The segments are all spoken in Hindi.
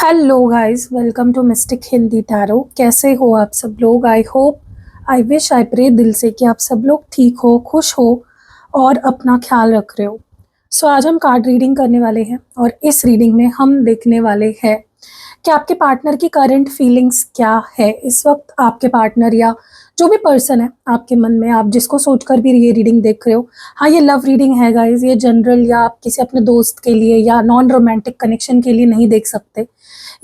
Hello guys, welcome to Mystic Hindi Tarot. कैसे हो आप सब लोग? I hope, I wish, I pray दिल से कि आप सब लोग ठीक हो, खुश हो और अपना ख्याल रख रहे हो। सो आज हम कार्ड रीडिंग करने वाले हैं और इस रीडिंग में हम देखने वाले हैं कि आपके पार्टनर की करंट फीलिंग्स क्या है इस वक्त। आपके पार्टनर या जो भी पर्सन है आपके मन में, आप जिसको सोचकर भी ये रीडिंग देख रहे हो, हाँ ये लव रीडिंग है गाइज, ये जनरल या आप किसी अपने दोस्त के लिए या नॉन रोमांटिक कनेक्शन के लिए नहीं देख सकते।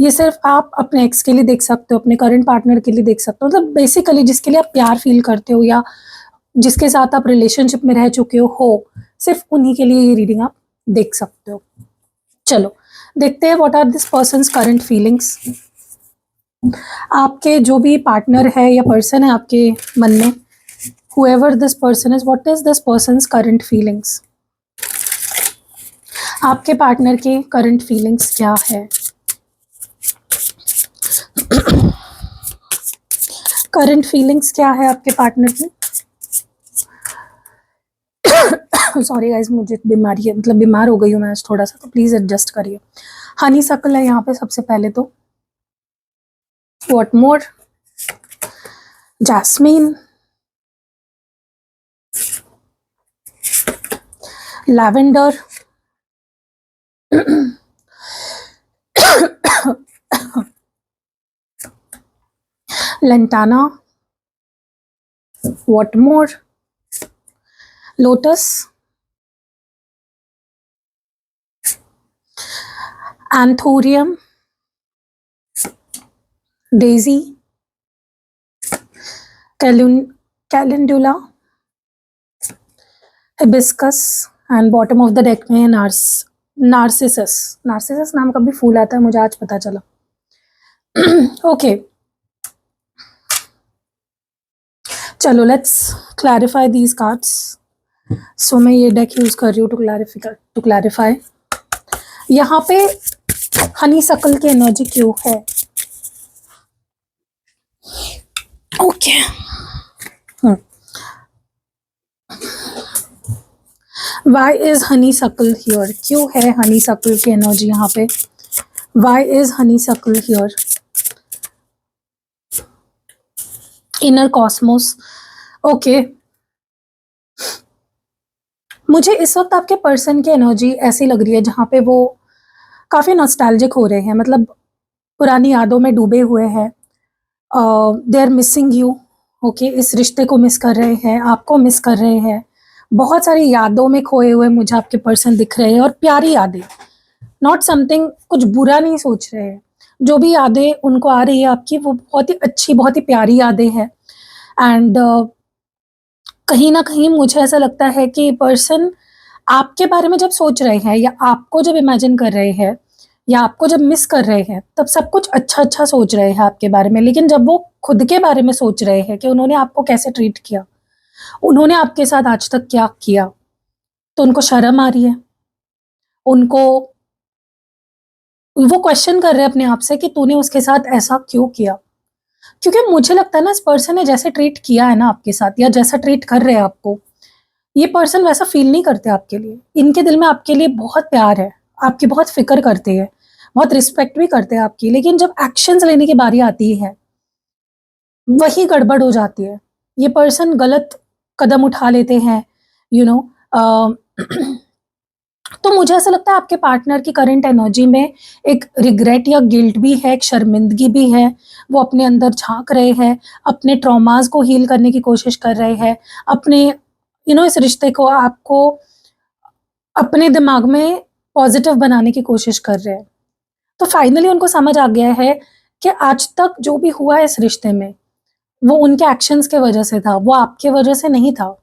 ये सिर्फ आप अपने एक्स के लिए देख सकते हो, अपने करंट पार्टनर के लिए देख सकते हो, मतलब बेसिकली जिसके लिए आप प्यार फील करते हो या जिसके साथ आप रिलेशनशिप में रह चुके हो, सिर्फ उन्हीं के लिए ये रीडिंग आप देख सकते हो। चलो देखते हैं what are this person's current feelings. आपके जो भी पार्टनर है या पर्सन है आपके मन में, whoever this person is, what is this person's current feelings? आपके पार्टनर के करंट फीलिंग्स क्या है? करंट फीलिंग्स क्या है आपके पार्टनर की? सॉरी गाइज, मुझे बीमारी है, मतलब बीमार हो गई हूँ मैं आज थोड़ा सा, तो प्लीज एडजस्ट करिए। हनी सक्ल है यहाँ पे सबसे पहले तो। What more? Jasmine, lavender, lantana, what more? Lotus, anthurium, Daisy, calendula, hibiscus and bottom of the deck में नार्सिसस। नार्सिसस नाम का भी फूल आता है, मुझे आज पता चला। ओके चलो लेट्स क्लैरिफाई दीज कार्ड्स। सो मैं ये डेक यूज कर रही हूँ टू क्लैरिफाई यहाँ पे हनी सक्ल की एनर्जी क्यों है। Okay why is honeysuckle here? क्यों है हनी सक्ल की एनर्जी यहाँ पे? Why is honeysuckle here? Inner cosmos. Okay, मुझे इस वक्त आपके पर्सन की एनर्जी ऐसी लग रही है जहाँ पे वो काफ़ी नॉस्टैल्जिक हो रहे हैं, मतलब पुरानी यादों में डूबे हुए हैं। They are missing you. Okay, इस रिश्ते को मिस कर रहे हैं, आपको मिस कर रहे हैं। बहुत सारी यादों में खोए हुए मुझे आपके पर्सन दिख रहे हैं, और प्यारी यादें, नॉट समथिंग, कुछ बुरा नहीं सोच रहे हैं। जो भी यादें उनको आ रही है आपकी, वो बहुत ही अच्छी, बहुत ही प्यारी यादें हैं। एंड कहीं ना कहीं मुझे ऐसा लगता है कि पर्सन आपके बारे में जब सोच रहे हैं या आपको जब इमेजिन कर रहे हैं या आपको जब मिस कर रहे हैं, तब सब कुछ अच्छा अच्छा सोच रहे हैं आपके बारे में। लेकिन जब वो खुद के बारे में सोच रहे हैं कि उन्होंने आपको कैसे ट्रीट किया, उन्होंने आपके साथ आज तक क्या किया, तो उनको शर्म आ रही है। उनको वो क्वेश्चन कर रहे हैं अपने आप से कि तूने उसके साथ ऐसा क्यों किया। क्योंकि मुझे लगता है ना, इस पर्सन ने जैसे ट्रीट किया है ना आपके साथ, या जैसा ट्रीट कर रहे हैं आपको, ये पर्सन वैसा फील नहीं करते आपके लिए। इनके दिल में आपके लिए बहुत प्यार है, आपकी बहुत फिक्र करते हैं, बहुत रिस्पेक्ट भी करते हैं आपकी। लेकिन जब एक्शंस लेने की बारी आती है, वही गड़बड़ हो जाती है। ये पर्सन गलत कदम उठा लेते हैं, यू नो। तो मुझे ऐसा लगता है आपके पार्टनर की करंट एनर्जी में एक रिग्रेट या गिल्ट भी है, एक शर्मिंदगी भी है। वो अपने अंदर झांक रहे हैं, अपने ट्रॉमास को हील करने की कोशिश कर रहे हैं, अपने इस रिश्ते को, आपको अपने दिमाग में पॉजिटिव बनाने की कोशिश कर रहे हैं। तो फाइनली उनको समझ आ गया है कि आज तक जो भी हुआ है इस रिश्ते में, वो उनके एक्शंस के वजह से था, वो आपके वजह से नहीं था।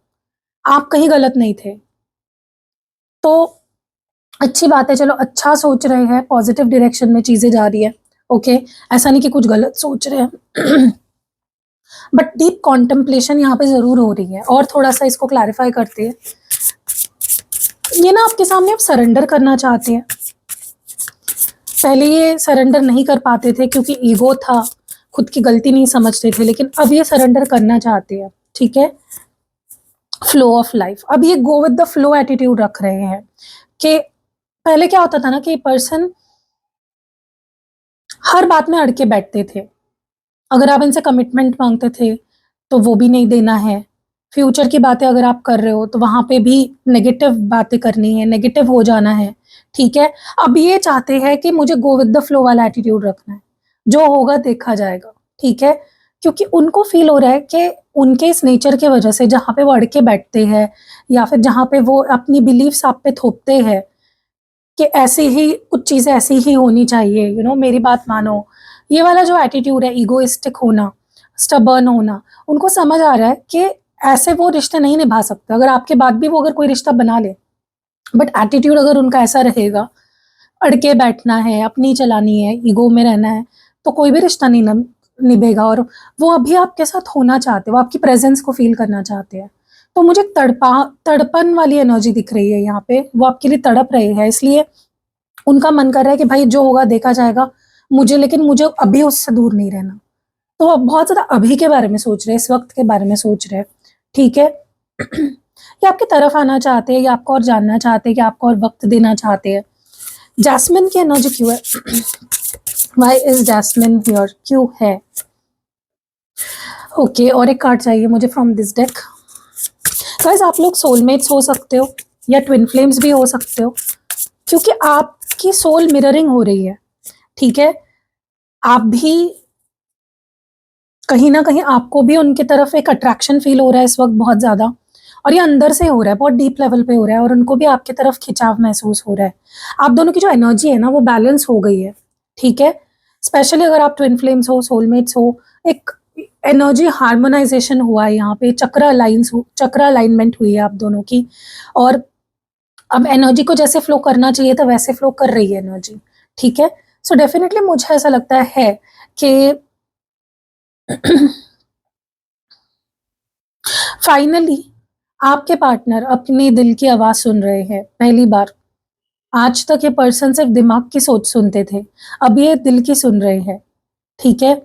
आप कहीं गलत नहीं थे। तो अच्छी बात है, चलो अच्छा सोच रहे हैं, पॉजिटिव डायरेक्शन में चीजें जा रही है। ओके, ऐसा नहीं कि कुछ गलत सोच रहे हैं। बट डीप कॉन्टेम्पलेशन यहाँ पे जरूर हो रही है। और थोड़ा सा इसको क्लैरिफाई करते हैं। ये ना आपके सामने अब सरेंडर करना चाहते हैं। पहले ये सरेंडर नहीं कर पाते थे क्योंकि ईगो था, खुद की गलती नहीं समझते थे, लेकिन अब ये सरेंडर करना चाहते हैं। ठीक है, फ्लो ऑफ लाइफ, अब ये go with the flow attitude रख रहे हैं। कि पहले क्या होता था ना कि पर्सन हर बात में अड़ के बैठते थे। अगर आप इनसे कमिटमेंट माँगते थे, तो वो भी नहीं देना है। फ्यूचर की बातें अगर आप कर रहे हो, तो वहाँ पे भी नेगेटिव बातें करनी है, नेगेटिव हो जाना है, ठीक है? अब ये चाहते हैं कि मुझे गो विद द फ्लो वाला एटीट्यूड रखना है, जो होगा देखा जाएगा, ठीक है? क्योंकि उनको फ़ील हो रहा है कि उनके इस नेचर की वजह से जहाँ पे वो अड़ के बैठते हैं या फिर जहाँ पे वो अपनी बिलीफ्स आप पे थोपते हैं कि ऐसे ही कुछ चीज़ें ऐसी ही होनी चाहिए, मेरी बात मानो। ये वाला जो एटीट्यूड है, ईगोइस्टिक होना, स्टबर्न होना, उनको समझ आ रहा है कि ऐसे वो रिश्ते नहीं निभा सकते। अगर आपके बाद भी वो अगर कोई रिश्ता बना ले, बट एटीट्यूड अगर उनका ऐसा रहेगा, अड़ के बैठना है, अपनी चलानी है, ईगो में रहना है, तो कोई भी रिश्ता नहीं निभेगा। और वो अभी आपके साथ होना चाहते हैं, वो आपकी प्रेज़ेंस को फ़ील करना चाहते हैं। तो मुझे तड़पन वाली एनर्जी दिख रही है यहाँ पे, वो आपके लिए तड़प रहे हैं, इसलिए उनका मन कर रहा है कि भाई जो होगा देखा जाएगा, लेकिन मुझे अभी उससे दूर नहीं रहना। तो वो बहुत ज़्यादा अभी के बारे में सोच रहे हैं, इस वक़्त के बारे में सोच रहे हैं, ठीक है? या आपकी तरफ आना चाहते हैं या आपको और जानना चाहते हैं कि आपको और वक़्त देना चाहते हैं। जैस्मिन की एनर्जी क्यों है? Why is Jasmine here? क्यों है? ओके, और एक कार्ड चाहिए मुझे फ्रॉम दिस डेक। गाइस, आप लोग सोलमेट्स हो सकते हो या ट्विन फ्लेम्स भी हो सकते हो, क्योंकि आपकी सोल मिररिंग हो रही है, ठीक है? आप भी कहीं न कहीं आपको भी उनकी तरफ एक अट्रैक्शन फ़ील हो रहा है इस वक़्त बहुत ज़्यादा, और ये अंदर से हो रहा है, बहुत डीप लेवल पे हो रहा है, और उनको भी आपकी तरफ खिंचाव महसूस हो रहा है। आप दोनों की जो एनर्जी है ना, वो बैलेंस हो गई है, ठीक है? स्पेशली अगर आप ट्विन फ्लेम्स हो, सोलमेट्स हो, एक एनर्जी हार्मोनाइज़ेशन हुआ है यहाँ पे, चक्र अलाइनमेंट हुई है आप दोनों की, और अब एनर्जी को जैसे फ्लो करना चाहिए था वैसे फ्लो कर रही है एनर्जी, ठीक है? सो डेफिनिटली मुझे ऐसा लगता है कि फाइनली आपके पार्टनर अपने दिल की आवाज़ सुन रहे हैं पहली बार। आज तक ये पर्सन सिर्फ़ दिमाग की सोच सुनते थे, अब ये दिल की सुन रहे हैं, ठीक है?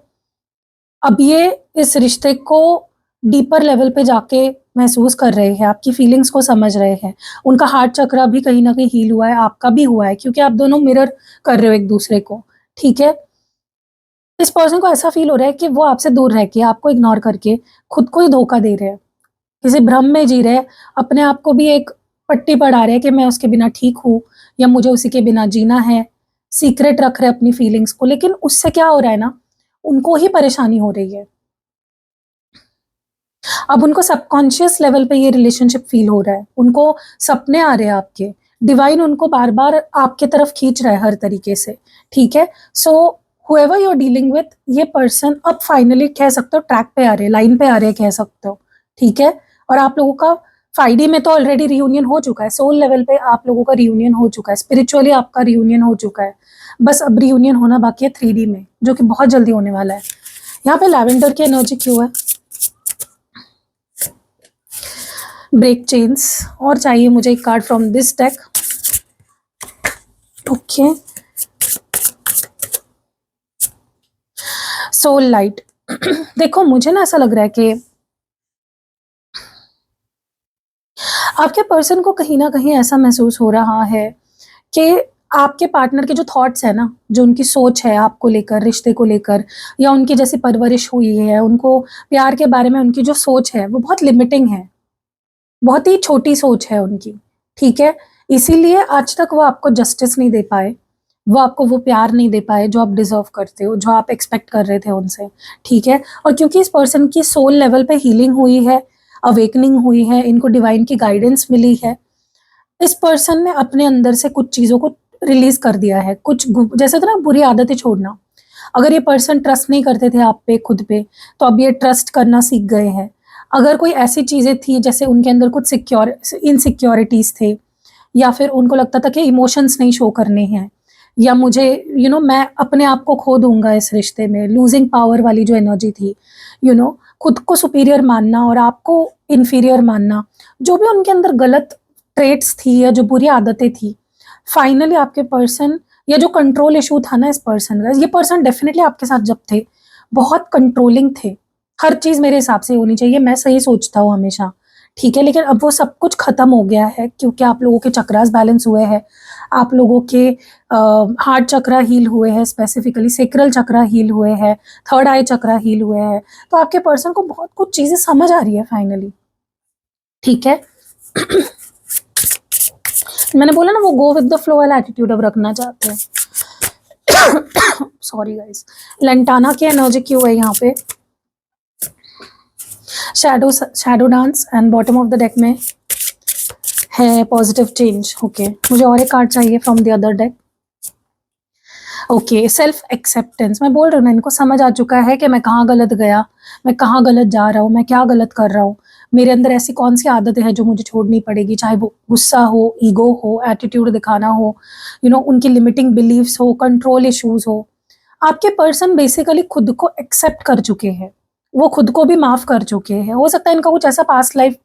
अब ये इस रिश्ते को डीपर लेवल पे जाके महसूस कर रहे हैं, आपकी फीलिंग्स को समझ रहे हैं। उनका हार्ट चक्र भी कहीं न कहीं हील हुआ है, आपका भी हुआ है, क्योंकि आप दोनों मिरर कर रहे हो एक-दूसरे को, ठीक है? इस पर्सन को ऐसा फ़ील हो रहा है कि वो आपसे दूर रह के, आपको इग्नोर करके खुद को ही धोखा दे रहे हैं। किसी भ्रम में जी रहे हैं, अपने आप को भी एक पट्टी पढ़ा रहे हैं कि मैं उसके बिना ठीक हूँ या मुझे उसी के बिना जीना है। सीक्रेट रख रहे हैं अपनी फीलिंग्स को, लेकिन उससे क्या हो रहा है ना, उनको ही परेशानी हो रही है। अब उनको सबकॉन्शियस लेवल पे ये रिलेशनशिप फ़ील हो रहा है। उनको सपने आ रहे हैं आपके। डिवाइन उनको बार-बार आपके तरफ खींच रहा है हर तरीके से, ठीक है? So whoever you are dealing with, ये पर्सन अब फाइनली कह सकते हो ट्रैक पे आ रहे हैं, लाइन पे आ रहे हैं कह सकते हो, ठीक है? और आप लोगों का 5D में तो ऑलरेडी रियूनियन हो चुका है, सोल लेवल पे आप लोगों का रियूनियन हो चुका है, स्पिरिचुअली आपका रियूनियन हो चुका है। बस अब रियूनियन होना बाकी है 3D में, जो कि बहुत जल्दी होने वाला है। यहाँ पे लैवेंडर की एनर्जी क्यों है? ब्रेक चेन्स, और चाहिए मुझे एक card from this deck. Okay, soul light. देखो, मुझे ना ऐसा लग रहा है कि आपके पर्सन को कहीं न कहीं ऐसा महसूस हो रहा है कि आपके पार्टनर के जो थॉट्स हैं ना, जो उनकी सोच है आपको लेकर, रिश्ते को लेकर, या उनकी जैसी परवरिश हुई है, उनको प्यार के बारे में उनकी जो सोच है, वो बहुत लिमिटिंग है। बहुत ही छोटी सोच है उनकी, ठीक है? इसीलिए आज तक वो आपको जस्टिस नहीं दे पाए, वो आपको वो प्यार नहीं दे पाए जो आप डिज़र्व करते हो, जो आप एक्सपेक्ट कर रहे थे उनसे, ठीक है? और क्योंकि इस पर्सन की सोल लेवल पे हीलिंग हुई है, अवेकनिंग हुई है, इनको डिवाइन की गाइडेंस मिली है, इस पर्सन ने अपने अंदर से कुछ चीज़ों को रिलीज़ कर दिया है, कुछ जैसे होता है ना बुरी आदतें छोड़ना। अगर ये पर्सन ट्रस्ट नहीं करते थे आप पे, खुद पे, तो अब ये ट्रस्ट करना सीख गए हैं। अगर कोई ऐसी चीज़ें थी जैसे उनके अंदर कुछ इनसिक्योरिटीज़ थे, या फिर उनको लगता था कि इमोशंस नहीं शो करने हैं, या मुझे मैं अपने आप को खो दूँगा इस रिश्ते में, लूज़िंग पावर वाली जो एनर्जी थी, खुद को सुपीरियर मानना और आपको इन्फीरियर मानना, जो भी उनके अंदर गलत ट्रेट्स थी या जो बुरी आदतें थी, फाइनली आपके पर्सन, या जो कंट्रोल इशू था ना इस पर्सन का, ये पर्सन डेफिनिटली आपके साथ जब थे, बहुत कंट्रोलिंग थे। हर चीज़ मेरे हिसाब से होनी चाहिए, मैं सही सोचता हूँ हमेशा, ठीक है? लेकिन अब वो सब कुछ खत्म हो गया है क्योंकि आप लोगों के चक्रास बैलेंस हुए हैं। आप लोगों के हार्ट चक्रा हील हुए हैं, स्पेसिफिकली सेक्रल चक्रा हील हुए हैं, थर्ड आई चक्रा हील हुए हैं। तो आपके पर्सन को बहुत कुछ चीजें समझ आ रही है फाइनली, ठीक है। मैंने बोला ना वो गो विद द फ्लो वाला एटीट्यूड अब रखना चाहते हैं। Sorry guys. लेंटाना की एनर्जी क्यों है यहाँ पे? Shadow dance and bottom of the deck में है पॉजिटिव चेंज। ओके, मुझे और एक कार्ड चाहिए from the other deck. Okay, self acceptance. मैं बोल रही हूँ ना, इनको समझ आ चुका है कि मैं कहाँ गलत गया, मैं कहाँ गलत जा रहा हूँ, मैं क्या गलत कर रहा हूँ, मेरे अंदर ऐसी कौन सी आदतें हैं जो मुझे छोड़नी पड़ेगी, चाहे वो गुस्सा हो, ईगो हो, एटीट्यूड दिखाना हो, उनकी लिमिटिंग बिलीव्स हो, कंट्रोल इश्यूज हो। आपके पर्सन बेसिकली खुद को एक्सेप्ट कर चुके हैं, वो खुद को भी माफ कर चुके हैं। हो सकता है इनका कुछ ऐसा पास्ट लाइफ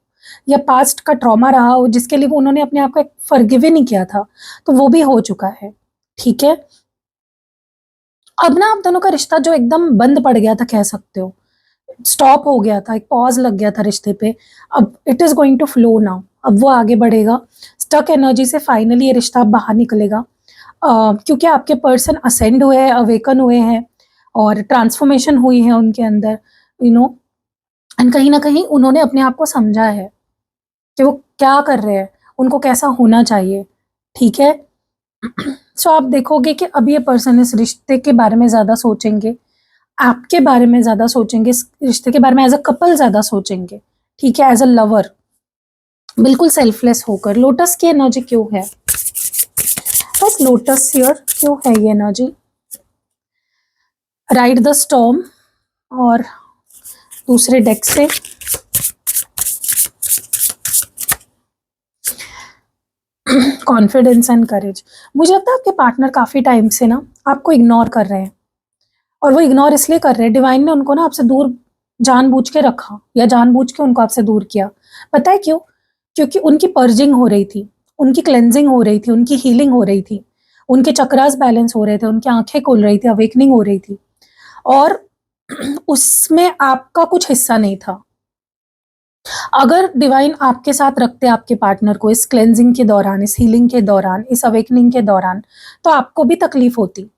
या पास्ट का ट्रॉमा रहा हो जिसके लिए वो उन्होंने अपने आप को फॉरगिव ही नहीं किया था, तो वो भी हो चुका है, ठीक है। अब ना आप दोनों का रिश्ता जो एकदम बंद पड़ गया था, कह सकते हो स्टॉप हो गया था, एक पॉज लग गया था रिश्ते पे, अब it is going to flow now. अब वो आगे बढ़ेगा। स्टक एनर्जी से फाइनली ये रिश्ता बाहर निकलेगा, क्योंकि आपके पर्सन असेंड हुए हैं, अवेकन हुए हैं और ट्रांसफॉर्मेशन हुई है उनके अंदर, एंड कहीं ना कहीं उन्होंने अपने आप को समझा है कि वो क्या कर रहे हैं, उनको कैसा होना चाहिए, ठीक है। सो आप देखोगे कि अब ये पर्सन इस रिश्ते के बारे में ज़्यादा सोचेंगे, आपके बारे में ज़्यादा सोचेंगे, इस रिश्ते के बारे में एज अ कपल ज़्यादा सोचेंगे, ठीक है, एज अ लवर, बिल्कुल सेल्फलेस होकर। लोटस की एनर्जी क्यों है बस? लोटस हियर क्यों है ये एनर्जी? राइड द स्टॉर्म और दूसरे डेक से कॉन्फिडेंस एंड करेज। मुझे लगता है आपके पार्टनर काफ़ी टाइम से ना आपको इग्नोर कर रहे हैं, और वो इग्नोर इसलिए कर रहे हैं, डिवाइन ने उनको ना आपसे दूर जानबूझ के रखा या जानबूझ के उनको आपसे दूर किया। पता है क्यों? क्योंकि उनकी पर्जिंग हो रही थी, उनकी क्लेंजिंग हो रही थी, उनकी हीलिंग हो रही थी, उनके चक्रास बैलेंस हो रहे थे, उनकी आंखें खुल रही थी, अवेकनिंग हो रही थी, और उसमें आपका कुछ हिस्सा नहीं था। अगर डिवाइन आपके साथ रखते आपके पार्टनर को इस क्लेंजिंग के दौरान, इस हीलिंग के दौरान, इस अवेकनिंग के दौरान, तो आपको भी तकलीफ होती,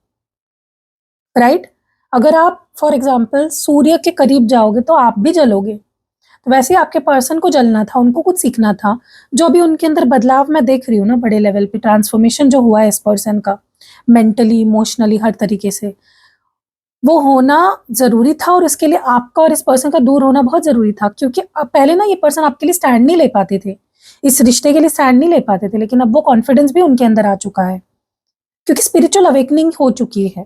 राइट? अगर आप फॉर एग्जाम्पल सूर्य के करीब जाओगे तो आप भी जलोगे, तो वैसे ही आपके पर्सन को जलना था, उनको कुछ सीखना था। जो भी उनके अंदर बदलाव मैं देख रही हूँ ना, बड़े लेवल पे ट्रांसफॉर्मेशन जो हुआ है इस पर्सन का, मेंटली, इमोशनली, हर तरीके से, वो होना जरूरी था, और इसके लिए आपका और इस पर्सन का दूर होना बहुत जरूरी था। क्योंकि अब पहले ना ये पर्सन आपके लिए स्टैंड नहीं ले पाते थे, इस रिश्ते के लिए स्टैंड नहीं ले पाते थे, लेकिन अब वो कॉन्फिडेंस भी उनके अंदर आ चुका है, क्योंकि स्पिरिचुअल अवेकनिंग हो चुकी है।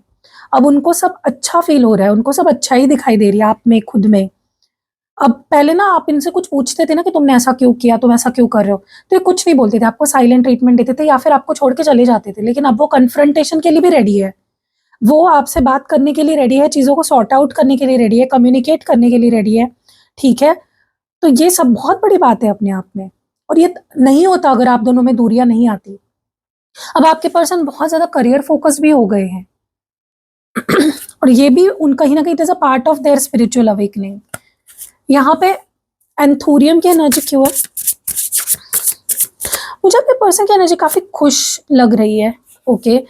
अब उनको सब अच्छा फील हो रहा है, उनको सब अच्छा ही दिखाई दे रही है आप में, खुद में। अब पहले ना आप इनसे कुछ पूछते थे ना कि तुमने ऐसा क्यों किया, तुम ऐसा क्यों कर रहे हो, तो ये कुछ नहीं बोलते थे, आपको साइलेंट ट्रीटमेंट देते थे या फिर आपको छोड़ के चले जाते थे। लेकिन अब वो कन्फ्रंटेशन के लिए भी रेडी है, वो आपसे बात करने के लिए रेडी है, चीज़ों को सॉर्ट आउट करने के लिए रेडी है, कम्युनिकेट करने के लिए रेडी है, ठीक है। तो ये सब बहुत बड़ी बात है अपने आप में, और ये नहीं होता अगर आप दोनों में दूरियां नहीं आती। अब आपके पर्सन बहुत ज़्यादा करियर फोकस भी हो गए हैं, और ये भी उन कहीं ना कहीं it is a part of their spiritual awakening. यहाँ पे एंथूरियम की एनर्जी क्यों है? मुझे अपने पर्सन की एनर्जी काफ़ी खुश लग रही है, ओके।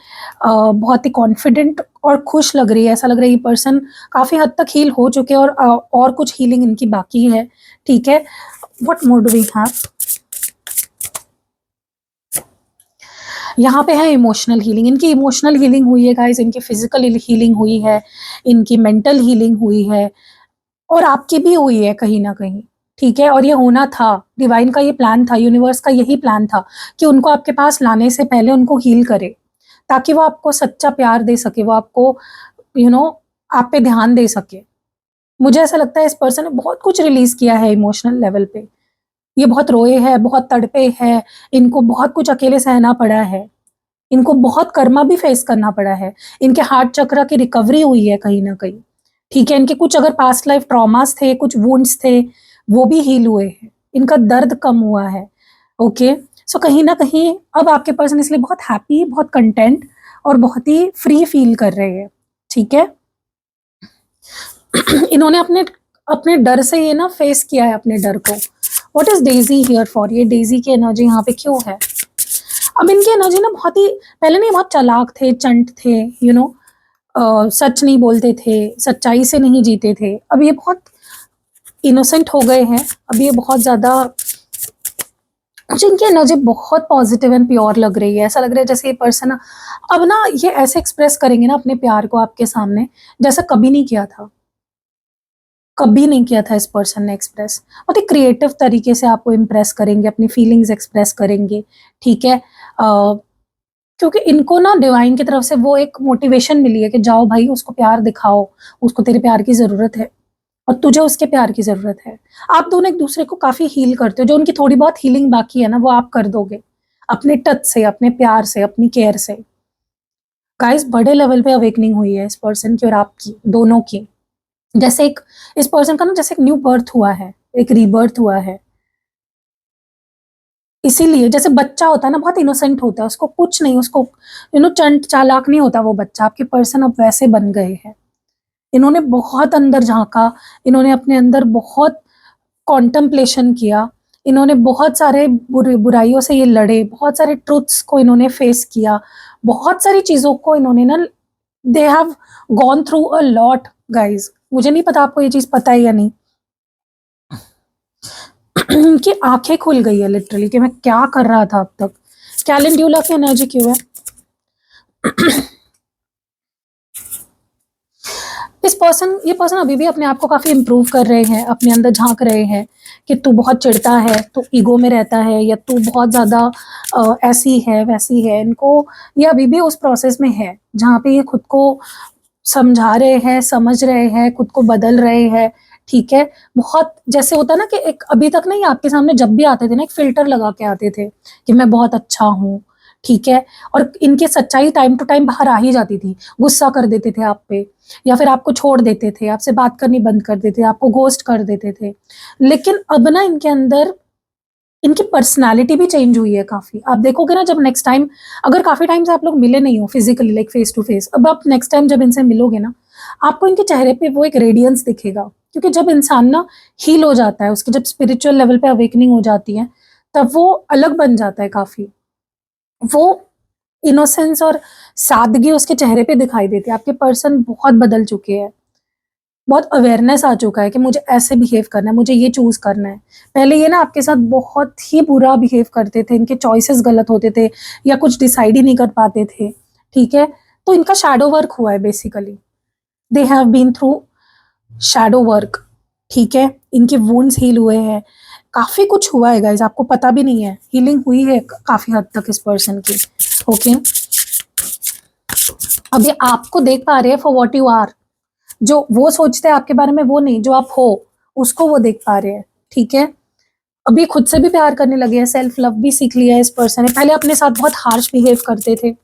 बहुत ही कॉन्फिडेंट और खुश लग रही है, ऐसा लग रहा है ये पर्सन काफ़ी हद तक हील हो चुके हैं, और कुछ हीलिंग इनकी बाकी है, ठीक है। What more do we have? यहाँ पे है इमोशनल हीलिंग। इनकी इमोशनल हीलिंग हुई है गाइस, इनकी फिजिकल हीलिंग हुई है, इनकी मेंटल हीलिंग हुई है, और आपकी भी हुई है कहीं ना कहीं, ठीक है। और ये होना था, डिवाइन का ये प्लान था, यूनिवर्स का यही प्लान था कि उनको आपके पास लाने से पहले उनको हील करे, ताकि वो आपको सच्चा प्यार दे सके, वो आपको आप पे ध्यान दे सके। मुझे ऐसा लगता है इस पर्सन ने बहुत कुछ रिलीज किया है इमोशनल लेवल पे, ये बहुत रोए हैं, बहुत तड़पे हैं, इनको बहुत कुछ अकेले सहना पड़ा है, इनको बहुत कर्मा भी फेस करना पड़ा है, इनके हार्ट चक्र की रिकवरी हुई है कहीं ना कहीं, ठीक है। इनके कुछ अगर पास्ट लाइफ ट्रॉमास थे, कुछ वुंड्स थे, वो भी हील हुए हैं, इनका दर्द कम हुआ है, ओके। सो कहीं ना कहीं अब आपके पर्सन इसलिए बहुत हैप्पी, बहुत कंटेंट और बहुत ही फ्री फील कर रहे हैं, ठीक है। इन्होंने अपने अपने डर से ये ना फेस किया है अपने डर को। What is Daisy here for? ये डेजी की एनर्जी यहाँ पे क्यों है? अब इनकी एनर्जी ना बहुत ही, पहले नहीं बहुत चालाक थे, चंट थे, सच नहीं बोलते थे, सच्चाई से नहीं जीते थे। अब ये बहुत इनोसेंट हो गए हैं। अब ये बहुत ज़्यादा, मुझे इनकी एनर्जी बहुत पॉजिटिव एंड प्योर लग रही है। ऐसा लग रहा है जैसे ये पर्सन अब ना ये ऐसे एक्सप्रेस करेंगे ना अपने प्यार को आपके सामने, जैसा कभी नहीं किया था, कभी नहीं किया था इस पर्सन ने एक्सप्रेस। बहुत ही क्रिएटिव तरीके से आपको इम्प्रेस करेंगे, अपनी फीलिंग्स एक्सप्रेस करेंगे, ठीक है। क्योंकि इनको ना डिवाइन की तरफ से वो एक मोटिवेशन मिली है कि जाओ भाई उसको प्यार दिखाओ, उसको तेरे प्यार की ज़रूरत है और तुझे उसके प्यार की ज़रूरत है। आप दोनों एक दूसरे को काफ़ी हील करते हो, जो उनकी थोड़ी बहुत हीलिंग बाकी है ना वो आप कर दोगे अपने टच से, अपने प्यार से, अपनी केयर से। गाइस बड़े लेवल पे अवेकनिंग हुई है इस पर्सन की और आपकी दोनों की। जैसे एक इस पर्सन का ना जैसे एक न्यू बर्थ हुआ है, एक रीबर्थ हुआ है। इसीलिए जैसे बच्चा होता है ना बहुत इनोसेंट होता है, उसको कुछ नहीं, उसको चंट चालाक नहीं होता वो बच्चा। आपके पर्सन अब वैसे बन गए हैं। इन्होंने बहुत अंदर झांका, इन्होंने अपने अंदर बहुत कॉन्टेम्पलेशन किया, इन्होंने बहुत सारे बुराइयों से ये लड़े, बहुत सारे ट्रुथ्स को इन्होंने फेस किया, बहुत सारी चीज़ों को इन्होंने ना, they have gone through a lot guys. मुझे नहीं पता आपको ये चीज़ पता है या नहीं। कि आंखें खुल गई है लिटरली कि मैं क्या कर रहा था अब तक। कैलेंड्यूला की एनर्जी क्यों है? ये पर्सन अभी भी अपने आप को काफी इम्प्रूव कर रहे हैं, अपने अंदर झांक रहे हैं कि तू बहुत चिढ़ता है, तू ईगो में रहता है, या तू बहुत ज्यादा ऐसी है वैसी है। इनको ये अभी भी उस प्रोसेस में है जहाँ पे ये खुद को समझा रहे हैं, समझ रहे हैं, खुद को बदल रहे हैं, ठीक है। बहुत जैसे होता है ना कि एक अभी तक नहीं, आपके सामने जब भी आते थे ना एक फिल्टर लगा के आते थे कि मैं बहुत अच्छा हूँ, ठीक है। और इनकी सच्चाई टाइम टू टाइम बाहर आ ही जाती थी। गुस्सा कर देते थे आप पे, या फिर आपको छोड़ देते थे, आपसे बात करनी बंद कर देते थे, आपको घोस्ट कर देते थे। लेकिन अब ना इनके अंदर इनकी पर्सनालिटी भी चेंज हुई है काफ़ी। आप देखोगे ना जब नेक्स्ट टाइम, अगर काफ़ी टाइम से आप लोग मिले नहीं हो physically like face to face, अब आप नेक्स्ट टाइम जब इनसे मिलोगे ना, आपको इनके चेहरे पे वो एक रेडियंस दिखेगा। क्योंकि जब इंसान ना हील हो जाता है, उसकी जब स्पिरिचुअल लेवल पे अवेकनिंग हो जाती है, तब वो अलग बन जाता है काफ़ी। वो इनोसेंस और सादगी उसके चेहरे पे दिखाई देती है। आपके पर्सन बहुत बदल चुके हैं, बहुत अवेयरनेस आ चुका है कि मुझे ऐसे बिहेव करना है, मुझे ये चूज़ करना है। पहले ये ना आपके साथ बहुत ही बुरा बिहेव करते थे, इनके चॉइसेस गलत होते थे या कुछ डिसाइड ही नहीं कर पाते थे, ठीक है। तो इनका शैडो वर्क हुआ है basically, they have been through shadow work, ठीक है। इनके वुंड्स हील हुए हैं, काफ़ी कुछ हुआ है गाइज, आपको पता भी नहीं है। हीलिंग हुई है काफ़ी हद तक इस पर्सन की, ओके। अब ये आपको देख पा रहे हैं फॉर व्हाट यू आर। जो वो सोचते हैं आपके बारे में वो नहीं, जो आप हो उसको वो देख पा रहे हैं, ठीक है। अभी खुद से भी प्यार करने लगे हैं, सेल्फ लव भी सीख लिया है इस पर्सन ने। पहले अपने साथ बहुत हार्श बिहेव करते थे,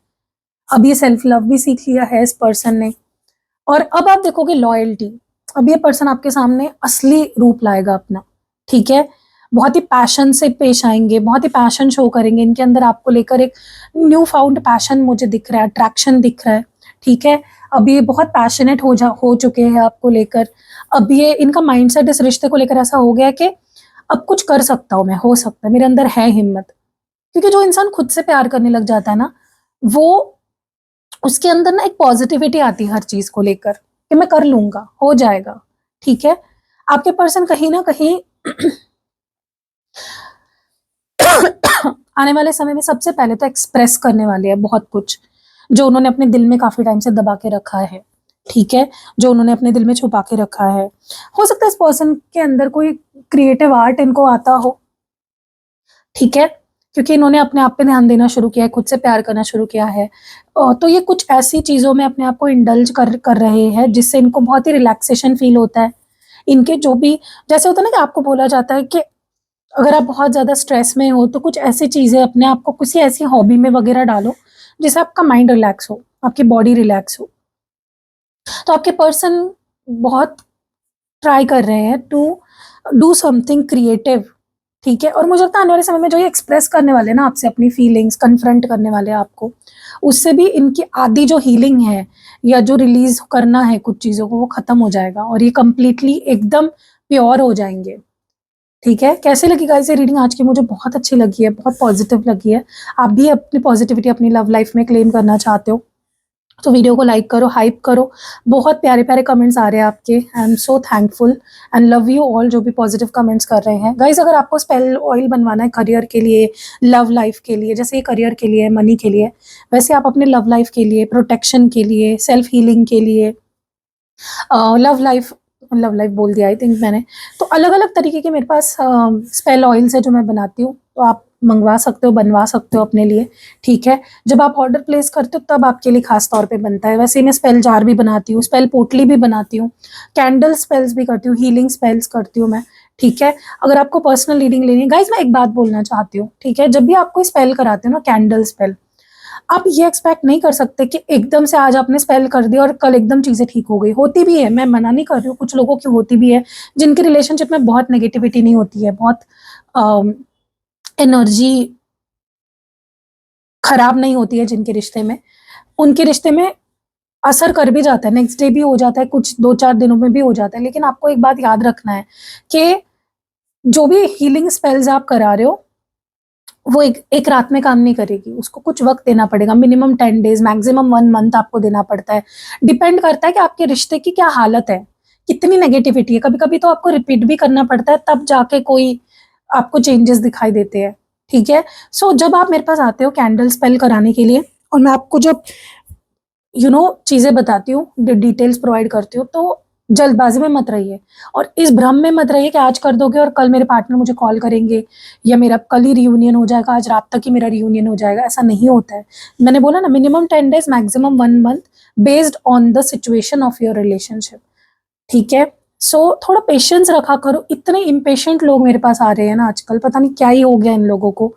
अब ये सेल्फ लव भी सीख लिया है इस पर्सन ने। और अब आप देखोगे लॉयल्टी, अब ये पर्सन आपके सामने असली रूप लाएगा अपना, ठीक है। बहुत ही पैशन से पेश आएंगे, बहुत ही पैशन शो करेंगे। इनके अंदर आपको लेकर एक न्यू फाउंड पैशन मुझे दिख रहा है, अट्रैक्शन दिख रहा है, ठीक है। अब ये बहुत पैशनेट हो चुके हैं आपको लेकर। अब ये इनका माइंडसेट इस रिश्ते को लेकर ऐसा हो गया कि अब कुछ कर सकता हूँ मैं, हो सकता है, मेरे अंदर है हिम्मत। क्योंकि जो इंसान खुद से प्यार करने लग जाता है ना, वो उसके अंदर ना एक पॉजिटिविटी आती है हर चीज को लेकर कि मैं कर लूंगा, हो जाएगा, ठीक है। आपके पर्सन कहीं ना कहीं आने वाले समय में सबसे पहले तो एक्सप्रेस करने वाले हैं बहुत कुछ, जो उन्होंने अपने दिल में काफी टाइम से दबा के रखा है, ठीक है। जो उन्होंने अपने दिल में छुपा के रखा है। हो सकता है इस पर्सन के अंदर कोई क्रिएटिव आर्ट इनको आता हो, ठीक है। क्योंकि इन्होंने अपने आप पे ध्यान देना शुरू किया है, खुद से प्यार करना शुरू किया है। तो ये कुछ ऐसी चीज़ों में अपने आप को इंडल्ज कर रहे हैं जिससे इनको बहुत ही रिलैक्सेशन फील होता है। इनके जो भी, जैसे होता है ना कि आपको बोला जाता है कि अगर आप बहुत ज़्यादा स्ट्रेस में हो तो कुछ ऐसी चीज़ें अपने आप को किसी ऐसी हॉबी में वगैरह डालो जिससे आपका माइंड रिलैक्स हो, आपकी बॉडी रिलैक्स हो। तो आपके पर्सन बहुत ट्राई कर रहे हैं टू डू समथिंग क्रिएटिव, ठीक है। और मुझे लगता है आने वाले समय में जो ये एक्सप्रेस करने वाले हैं ना आपसे अपनी फीलिंग्स कन्फ्रंट करने वाले हैं आपको, उससे भी इनकी आधी जो हीलिंग है या जो रिलीज करना है कुछ चीज़ों को, वो खत्म हो जाएगा और ये कंप्लीटली एकदम प्योर हो जाएंगे। ठीक है, कैसे लगी गाइस ये रीडिंग आज की? मुझे बहुत अच्छी लगी है, बहुत पॉजिटिव लगी है। आप भी अपनी पॉजिटिविटी अपनी लव लाइफ में क्लेम करना चाहते हो तो वीडियो को लाइक करो, हाइप करो। बहुत प्यारे प्यारे कमेंट्स आ रहे हैं आपके। I am so thankful and love you all जो भी पॉजिटिव कमेंट्स कर रहे हैं। गाइज अगर आपको स्पेल ऑयल बनवाना है करियर के लिए, लव लाइफ के लिए, जैसे ये करियर के लिए, मनी के लिए, वैसे आप अपने लव लाइफ के लिए, प्रोटेक्शन के लिए, सेल्फ हीलिंग के लिए, लव लाइफ बोल दिया आई थिंक मैंने, तो अलग अलग तरीके के मेरे पास स्पेल ऑयल्स है जो मैं बनाती हूँ, तो आप मंगवा सकते हो, बनवा सकते हो अपने लिए। ठीक है, जब आप ऑर्डर प्लेस करते हो तब आपके लिए खास तौर पे बनता है। वैसे मैं स्पेल जार भी बनाती हूँ, स्पेल पोटली भी बनाती हूँ, कैंडल स्पेल्स भी करती हूँ, हीलिंग स्पेल्स करती हूँ मैं। ठीक है, अगर आपको पर्सनल रीडिंग लेनी है गाइज, मैं एक बात बोलना चाहती हूँ। ठीक है, जब भी आप कोई स्पेल कराते हो ना, कैंडल स्पेल, आप ये एक्सपेक्ट नहीं कर सकते कि एकदम से आज आपने स्पेल कर दिया और कल एकदम चीजें ठीक हो गई। होती भी है, मैं मना नहीं कर रही हूँ, कुछ लोगों की होती भी है जिनकी रिलेशनशिप में बहुत नेगेटिविटी नहीं होती है, बहुत एनर्जी खराब नहीं होती है जिनके रिश्ते में, उनके रिश्ते में असर कर भी जाता है, नेक्स्ट डे भी हो जाता है, कुछ 2-4 दिनों में भी हो जाता है। लेकिन आपको एक बात याद रखना है कि जो भी हीलिंग स्पेल्स आप करा रहे हो वो एक रात में काम नहीं करेगी, उसको कुछ वक्त देना पड़ेगा, मिनिमम 10 डेज, मैक्सिमम 1 मंथ आपको देना पड़ता है। डिपेंड करता है कि आपके रिश्ते की क्या हालत है, कितनी नेगेटिविटी है। कभी कभी तो आपको रिपीट भी करना पड़ता है, तब जाके कोई आपको चेंजेस दिखाई देते हैं। ठीक है, सो जब आप मेरे पास आते हो कैंडल स्पेल कराने के लिए और मैं आपको जब चीजें बताती हूँ, डिटेल्स प्रोवाइड करती हूँ, तो जल्दबाजी में मत रहिए और इस भ्रम में मत रहिए कि आज कर दोगे और कल मेरे पार्टनर मुझे कॉल करेंगे या मेरा कल ही रियूनियन हो जाएगा, आज रात तक ही मेरा रियूनियन हो जाएगा। ऐसा नहीं होता है। मैंने बोला ना, minimum 10 days, maximum 1 month, based on the situation of your relationship. ठीक है, सो थोड़ा पेशेंस रखा करो। इतने इम्पेशेंट लोग मेरे पास आ रहे हैं ना आजकल, पता नहीं क्या ही हो गया इन लोगों को।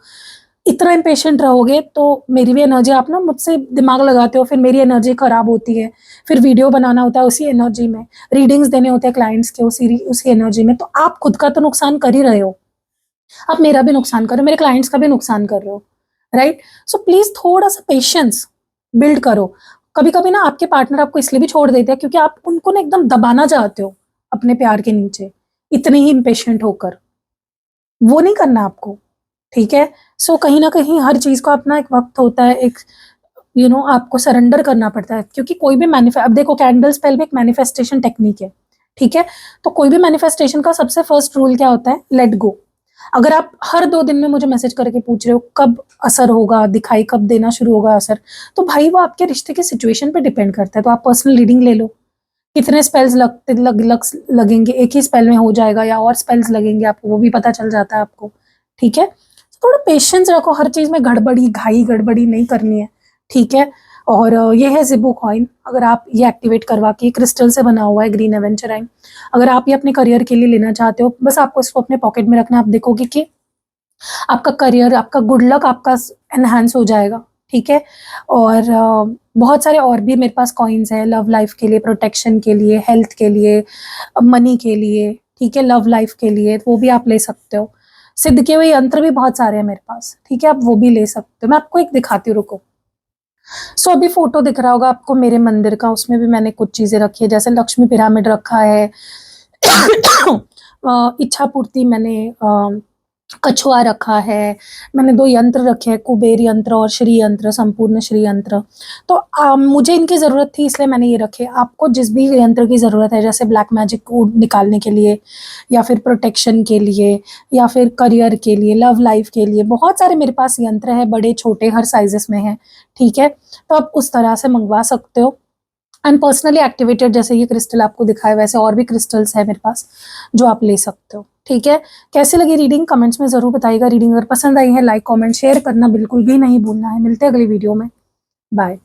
इतना इम्पेशेंट रहोगे तो मेरी भी एनर्जी, आप ना मुझसे दिमाग लगाते हो, फिर मेरी एनर्जी खराब होती है, फिर वीडियो बनाना होता है उसी एनर्जी में, रीडिंग्स देने होते हैं क्लाइंट्स के उसी एनर्जी में, तो आप खुद का तो नुकसान कर ही रहे हो, आप मेरा भी नुकसान कर रहे हो, मेरे क्लाइंट्स का भी नुकसान कर रहे हो, राइट? सो प्लीज थोड़ा सा पेशेंस बिल्ड करो। कभी कभी ना आपके पार्टनर आपको इसलिए भी छोड़ देते हैं क्योंकि आप उनको ना एकदम दबाना चाहते हो अपने प्यार के नीचे, इतने ही इम्पेशेंट होकर। वो नहीं करना आपको। ठीक है, सो कहीं ना कहीं हर चीज को अपना एक वक्त होता है, एक आपको सरेंडर करना पड़ता है, क्योंकि कोई भी अब देखो, कैंडल स्पेल भी एक मैनिफेस्टेशन टेक्निक है। ठीक है, तो कोई भी मैनिफेस्टेशन का सबसे फर्स्ट रूल क्या होता है? Let go. अगर आप हर 2 दिन में मुझे मैसेज करके पूछ रहे हो कब असर होगा, दिखाई कब देना शुरू होगा असर, तो भाई वो आपके रिश्ते के सिचुएशन पे डिपेंड करता है। तो आप पर्सनल रीडिंग ले लो, कितने स्पेल्स लगेंगे, एक ही स्पेल में हो जाएगा या और स्पेल्स लगेंगे, आपको वो भी पता चल जाता है आपको। ठीक है, थोड़ा पेशेंस रखो, हर चीज में गड़बड़ी नहीं करनी है। ठीक है, और ये है जिबू कॉइन। अगर आप ये एक्टिवेट करवा के, क्रिस्टल से बना हुआ है, ग्रीन एवेंचराइन, अगर आप ये अपने करियर के लिए लेना चाहते हो, बस आपको इसको अपने पॉकेट में रखना। आप देखोगे कि आपका करियर, आपका गुड लक आपका एनहांस हो जाएगा। ठीक है, और बहुत सारे और भी मेरे पास कॉइन्स हैं, लव लाइफ के लिए, प्रोटेक्शन के लिए, हेल्थ के लिए, मनी के लिए। ठीक है, लव लाइफ के लिए वो भी आप ले सकते हो। सिद्ध किए हुए यंत्र भी बहुत सारे हैं मेरे पास। ठीक है, आप वो भी ले सकते हो। मैं आपको एक दिखाती हूँ, रुको। सो अभी फोटो दिख रहा होगा आपको मेरे मंदिर का, उसमें भी मैंने कुछ चीजें रखी है, जैसे लक्ष्मी पिरामिड रखा है, इच्छा पूर्ति मैंने कछुआ रखा है, मैंने 2 यंत्र रखे हैं, कुबेर यंत्र और श्री यंत्र, संपूर्ण श्री यंत्र। तो मुझे इनकी ज़रूरत थी इसलिए मैंने ये रखे। आपको जिस भी यंत्र की ज़रूरत है, जैसे ब्लैक मैजिक को निकालने के लिए, या फिर प्रोटेक्शन के लिए, या फिर करियर के लिए, लव लाइफ के लिए, बहुत सारे मेरे पास यंत्र है, बड़े छोटे हर साइजेस में है। ठीक है, तो आप उस तरह से मंगवा सकते हो। एंड पर्सनली एक्टिवेटेड, जैसे ये क्रिस्टल आपको दिखाए, वैसे और भी क्रिस्टल्स है मेरे पास जो आप ले सकते हो। ठीक है, कैसी लगी रीडिंग कमेंट्स में ज़रूर बताइएगा। रीडिंग अगर पसंद आई है, लाइक कमेंट शेयर करना बिल्कुल भी नहीं भूलना है। मिलते हैं अगली वीडियो में, बाय।